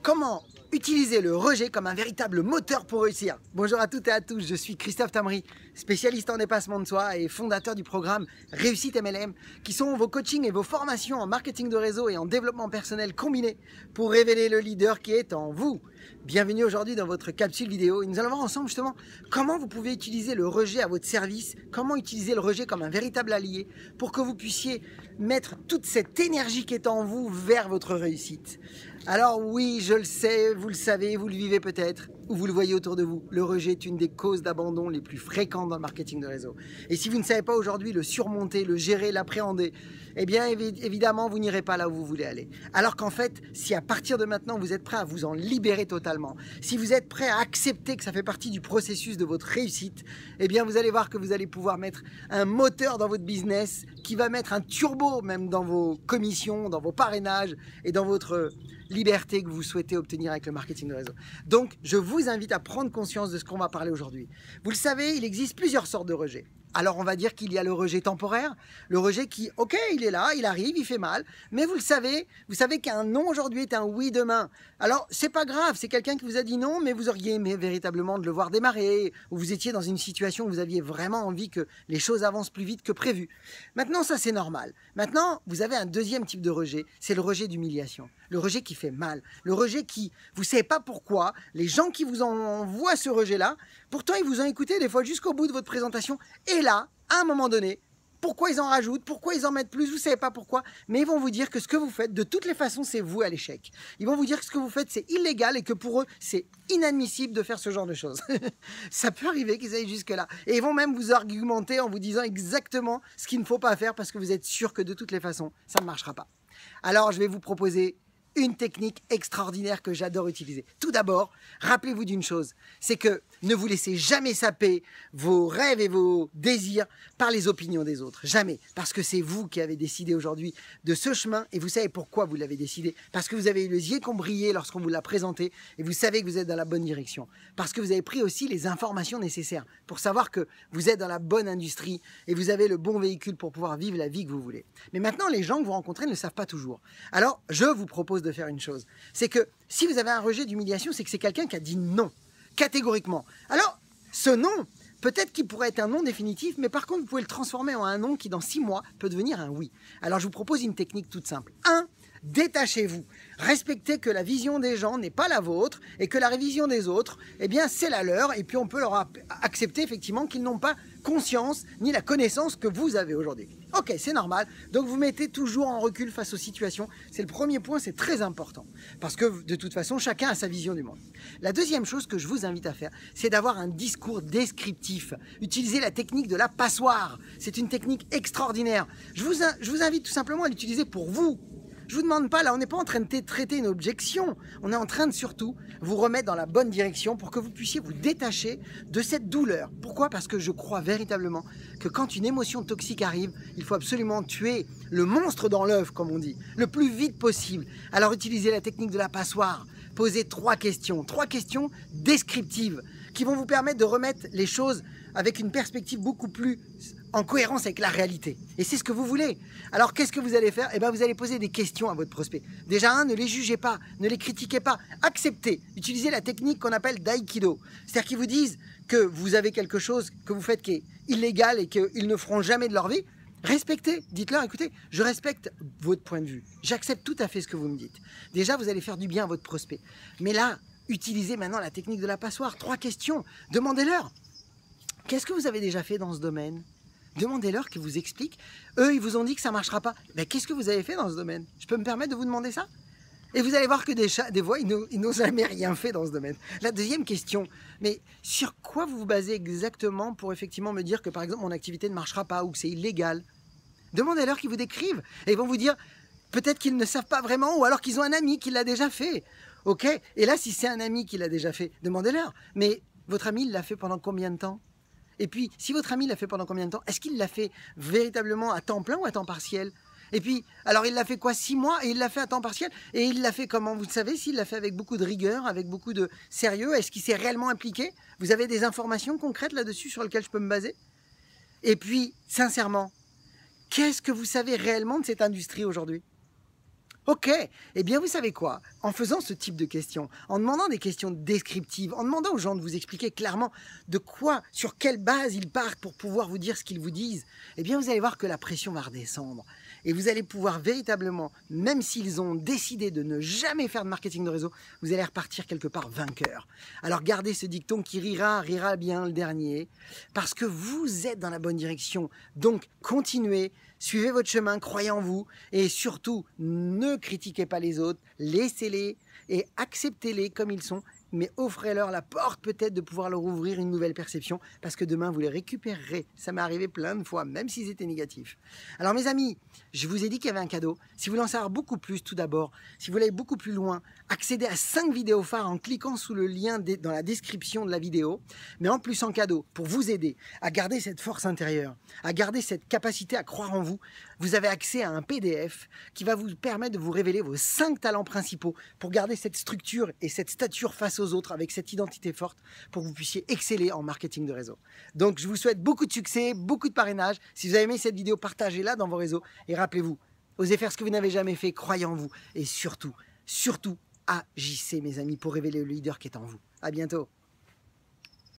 Comment utiliser le rejet comme un véritable moteur pour réussir? Bonjour à toutes et à tous, je suis Christophe Tamri, spécialiste en dépassement de soi et fondateur du programme Réussite MLM, qui sont vos coachings et vos formations en marketing de réseau et en développement personnel combinés pour révéler le leader qui est en vous. Bienvenue aujourd'hui dans votre capsule vidéo et nous allons voir ensemble justement comment vous pouvez utiliser le rejet à votre service, comment utiliser le rejet comme un véritable allié pour que vous puissiez mettre toute cette énergie qui est en vous vers votre réussite. Alors oui, je le sais, vous le savez, vous le vivez peut-être, ou vous le voyez autour de vous. Le rejet est une des causes d'abandon les plus fréquentes dans le marketing de réseau. Et si vous ne savez pas aujourd'hui le surmonter, le gérer, l'appréhender, eh bien évidemment, vous n'irez pas là où vous voulez aller. Alors qu'en fait, si à partir de maintenant, vous êtes prêt à vous en libérer totalement, si vous êtes prêt à accepter que ça fait partie du processus de votre réussite, eh bien vous allez voir que vous allez pouvoir mettre un moteur dans votre business qui va mettre un turbo même dans vos commissions, dans vos parrainages et dans votre liberté que vous souhaitez obtenir avec le marketing de réseau. Donc, je vous invite à prendre conscience de ce qu'on va parler aujourd'hui. Vous le savez, il existe plusieurs sortes de rejets. Alors, on va dire qu'il y a le rejet temporaire, le rejet qui, ok, il est là, il arrive, il fait mal, mais vous savez qu'un non aujourd'hui est un oui demain. Alors, c'est pas grave, c'est quelqu'un qui vous a dit non, mais vous auriez aimé véritablement de le voir démarrer, ou vous étiez dans une situation où vous aviez vraiment envie que les choses avancent plus vite que prévu. Maintenant, ça c'est normal. Maintenant, vous avez un deuxième type de rejet, c'est le rejet d'humiliation. Le rejet qui fait mal, le rejet qui, vous ne savez pas pourquoi, les gens qui vous envoient ce rejet-là, pourtant ils vous ont écouté des fois jusqu'au bout de votre présentation, et là, à un moment donné, pourquoi ils en rajoutent, pourquoi ils en mettent plus, vous ne savez pas pourquoi, mais ils vont vous dire que ce que vous faites, de toutes les façons, c'est vous à l'échec. Ils vont vous dire que ce que vous faites, c'est illégal et que pour eux, c'est inadmissible de faire ce genre de choses. Ça peut arriver qu'ils aillent jusque-là. Et ils vont même vous argumenter en vous disant exactement ce qu'il ne faut pas faire parce que vous êtes sûr que de toutes les façons, ça ne marchera pas. Alors, je vais vous proposer une technique extraordinaire que j'adore utiliser. Tout d'abord, rappelez-vous d'une chose, c'est que ne vous laissez jamais saper vos rêves et vos désirs par les opinions des autres. Jamais. Parce que c'est vous qui avez décidé aujourd'hui de ce chemin et vous savez pourquoi vous l'avez décidé. Parce que vous avez eu les yeux qui ont brillé lorsqu'on vous l'a présenté et vous savez que vous êtes dans la bonne direction. Parce que vous avez pris aussi les informations nécessaires pour savoir que vous êtes dans la bonne industrie et vous avez le bon véhicule pour pouvoir vivre la vie que vous voulez. Mais maintenant, les gens que vous rencontrez ne le savent pas toujours. Alors, je vous propose de faire une chose. C'est que si vous avez un rejet d'humiliation, c'est que c'est quelqu'un qui a dit non. Catégoriquement. Alors, ce non, peut-être qu'il pourrait être un non définitif, mais par contre, vous pouvez le transformer en un non qui, dans 6 mois, peut devenir un oui. Alors, je vous propose une technique toute simple. 1. Détachez-vous. Respectez que la vision des gens n'est pas la vôtre et que la vision des autres, eh bien, c'est la leur. Et puis, on peut leur accepter effectivement qu'ils n'ont pas conscience ni la connaissance que vous avez aujourd'hui. Ok, c'est normal. Donc, vous mettez toujours en recul face aux situations. C'est le premier point, c'est très important. Parce que, de toute façon, chacun a sa vision du monde. La deuxième chose que je vous invite à faire, c'est d'avoir un discours descriptif. Utilisez la technique de la passoire. C'est une technique extraordinaire. Je vous invite tout simplement à l'utiliser pour vous. Je vous demande pas, là, on n'est pas en train de traiter une objection. On est en train de surtout vous remettre dans la bonne direction pour que vous puissiez vous détacher de cette douleur. Pourquoi? Parce que je crois véritablement que quand une émotion toxique arrive, il faut absolument tuer le monstre dans l'œuf, comme on dit, le plus vite possible. Alors utilisez la technique de la passoire. Posez 3 questions descriptives qui vont vous permettre de remettre les choses avec une perspective beaucoup plus en cohérence avec la réalité. Et c'est ce que vous voulez. Alors qu'est-ce que vous allez faire? Eh bien, vous allez poser des questions à votre prospect. Déjà, ne les jugez pas, ne les critiquez pas. Acceptez. Utilisez la technique qu'on appelle d'aïkido. C'est-à-dire qu'ils vous disent que vous avez quelque chose que vous faites qui est illégal et qu'ils ne feront jamais de leur vie. Respectez. Dites-leur, écoutez, je respecte votre point de vue. J'accepte tout à fait ce que vous me dites. Déjà, vous allez faire du bien à votre prospect. Mais là, utilisez maintenant la technique de la passoire. 3 questions. Demandez-leur. Qu'est-ce que vous avez déjà fait dans ce domaine? Demandez-leur qu'ils vous expliquent. Eux, ils vous ont dit que ça ne marchera pas. Ben, qu'est-ce que vous avez fait dans ce domaine? Je peux me permettre de vous demander ça? Et vous allez voir que des fois, ils n'ont jamais rien fait dans ce domaine. La deuxième question, mais sur quoi vous vous basez exactement pour effectivement me dire que, par exemple, mon activité ne marchera pas ou que c'est illégal? Demandez-leur qu'ils vous décrivent. Et ils vont vous dire, peut-être qu'ils ne savent pas vraiment ou alors qu'ils ont un ami qui l'a déjà fait. Ok? Et là, si c'est un ami qui l'a déjà fait, demandez-leur. Mais votre ami, il l'a fait pendant combien de temps? Et puis, si votre ami l'a fait pendant combien de temps? Est-ce qu'il l'a fait véritablement à temps plein ou à temps partiel? Et puis, alors il l'a fait quoi? 6 mois et il l'a fait à temps partiel? Et il l'a fait comment? Vous savez s'il l'a fait avec beaucoup de rigueur, avec beaucoup de sérieux? Est-ce qu'il s'est réellement impliqué? Vous avez des informations concrètes là-dessus sur lesquelles je peux me baser? Et puis, sincèrement, qu'est-ce que vous savez réellement de cette industrie aujourd'hui? Ok, eh bien vous savez quoi? En faisant ce type de questions, en demandant des questions descriptives, en demandant aux gens de vous expliquer clairement de quoi, sur quelle base ils partent pour pouvoir vous dire ce qu'ils vous disent, eh bien vous allez voir que la pression va redescendre. Et vous allez pouvoir véritablement, même s'ils ont décidé de ne jamais faire de marketing de réseau, vous allez repartir quelque part vainqueur. Alors gardez ce dicton qui rira, rira bien le dernier, parce que vous êtes dans la bonne direction. Donc continuez, suivez votre chemin, croyez en vous, et surtout ne critiquez pas les autres, laissez-les et acceptez-les comme ils sont, mais offrez-leur la porte peut-être de pouvoir leur ouvrir une nouvelle perception, parce que demain vous les récupérerez. Ça m'est arrivé plein de fois, même s'ils étaient négatifs. Alors mes amis, je vous ai dit qu'il y avait un cadeau. Si vous voulez en savoir beaucoup plus, tout d'abord, si vous voulez aller beaucoup plus loin, accédez à 5 vidéos phares en cliquant sous le lien dans la description de la vidéo, mais en plus en cadeau, pour vous aider à garder cette force intérieure, à garder cette capacité à croire en vous, vous avez accès à un PDF qui va vous permettre de vous révéler vos 5 talents principaux pour garder cette structure et cette stature face aux autres avec cette identité forte pour que vous puissiez exceller en marketing de réseau. Donc je vous souhaite beaucoup de succès, beaucoup de parrainage. Si vous avez aimé cette vidéo, partagez-la dans vos réseaux et rappelez-vous, osez faire ce que vous n'avez jamais fait, croyez en vous et surtout, agissez mes amis pour révéler le leader qui est en vous. À bientôt.